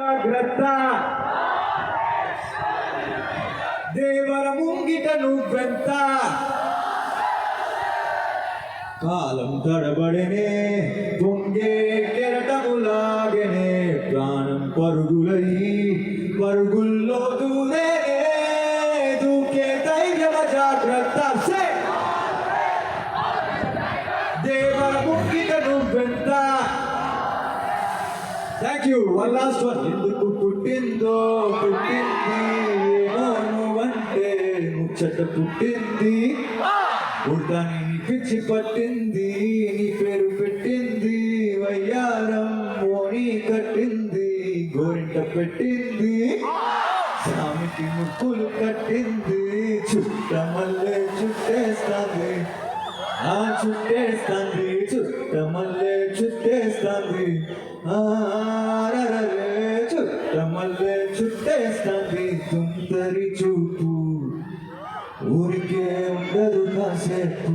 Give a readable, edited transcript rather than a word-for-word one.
జాగ్రత్త దేవర ముంగిట నువ్వెంత కాలం తడబడనే పొంగే కెరటములాగనే ప్రాణం పరుగుల్లో దూరే దూకే ధైర్యమ జాగ్రత్త దేవర ముంగిట నువ్వెంత. Thank you. One last one. ఎందుకు పుట్టింది ఏమో నువ్వంటే ముచ్చట పుట్టింది ఉడతాని పిచ్చి పట్టింది నీ పేరు పెట్టింది వయ్యారం మోని కట్టింది గోరింట పెట్టింది స్వామికి ముక్కులు కట్టింది చుట్టమల్లె చుట్టేస్తాంది చుట్టమల్లె చుట్టేస్తాంది చుట్టమల్లె చుట్టేస్తాంది తుందరి చూపు ఊరికే ఉండదు కాసేపు.